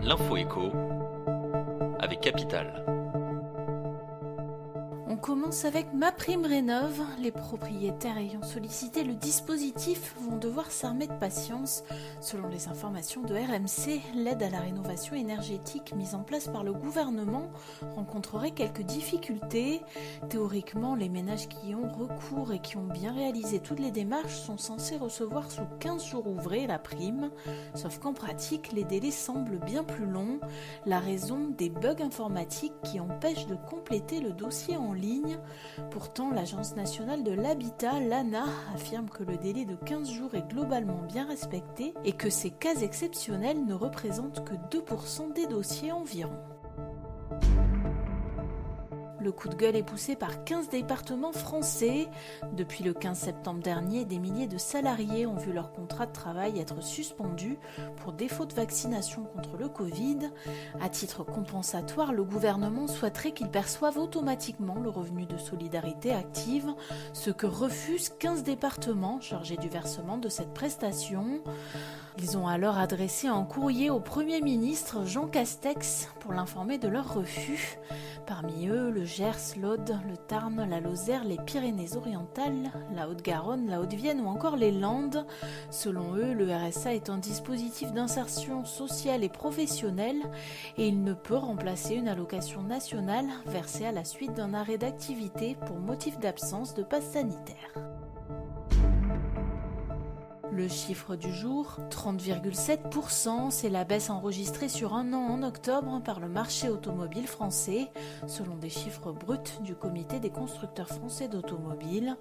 L'info écho avec Capital. On commence avec MaPrimeRénov'. Les propriétaires ayant sollicité le dispositif vont devoir s'armer de patience. Selon les informations de RMC, l'aide à la rénovation énergétique mise en place par le gouvernement rencontrerait quelques difficultés. Théoriquement, les ménages qui y ont recours et qui ont bien réalisé toutes les démarches sont censés recevoir sous 15 jours ouvrés la prime. Sauf qu'en pratique, les délais semblent bien plus longs. La raison des bugs informatiques qui empêchent de compléter le dossier en ligne. Pourtant, l'Agence nationale de l'habitat, l'ANA, affirme que le délai de 15 jours est globalement bien respecté et que ces cas exceptionnels ne représentent que 2% des dossiers environ. Le coup de gueule est poussé par 15 départements français. Depuis le 15 septembre dernier, des milliers de salariés ont vu leur contrat de travail être suspendu pour défaut de vaccination contre le Covid. À titre compensatoire, le gouvernement souhaiterait qu'ils perçoivent automatiquement le revenu de solidarité active, ce que refusent 15 départements chargés du versement de cette prestation. Ils ont alors adressé un courrier au Premier ministre Jean Castex pour l'informer de leur refus. Parmi eux, le Gers, l'Aude, le Tarn, la Lozère, les Pyrénées-Orientales, la Haute-Garonne, la Haute-Vienne ou encore les Landes. Selon eux, le RSA est un dispositif d'insertion sociale et professionnelle et il ne peut remplacer une allocation nationale versée à la suite d'un arrêt d'activité pour motif d'absence de passe sanitaire. Le chiffre du jour, 30,7%, c'est la baisse enregistrée sur un an en octobre par le marché automobile français, selon des chiffres bruts du comité des constructeurs français d'automobiles.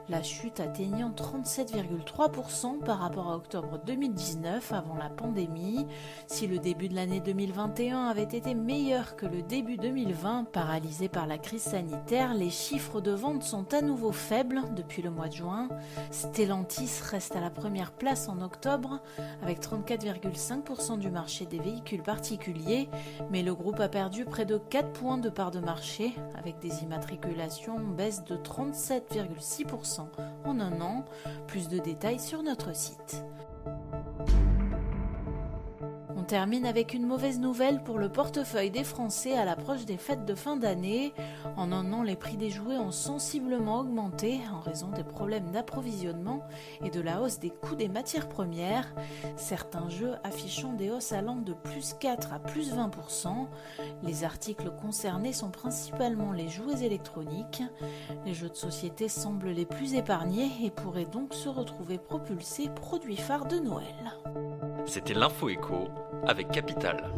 La chute atteignant 37,3% par rapport à octobre 2019, avant la pandémie. Si le début de l'année 2021 avait été meilleur que le début 2020, paralysé par la crise sanitaire, les chiffres de vente sont à nouveau faibles depuis le mois de juin. Stellantis reste à la première place en octobre avec 34,5% du marché des véhicules particuliers, mais le groupe a perdu près de 4 points de part de marché avec des immatriculations en baisse de 37,6% en un an. Plus de détails sur notre site. On termine avec une mauvaise nouvelle pour le portefeuille des Français à l'approche des fêtes de fin d'année. En un an, les prix des jouets ont sensiblement augmenté en raison des problèmes d'approvisionnement et de la hausse des coûts des matières premières. Certains jeux affichant des hausses allant de plus 4 à plus 20%. Les articles concernés sont principalement les jouets électroniques. Les jeux de société semblent les plus épargnés et pourraient donc se retrouver propulsés produits phares de Noël. C'était l'info écho avec Capital.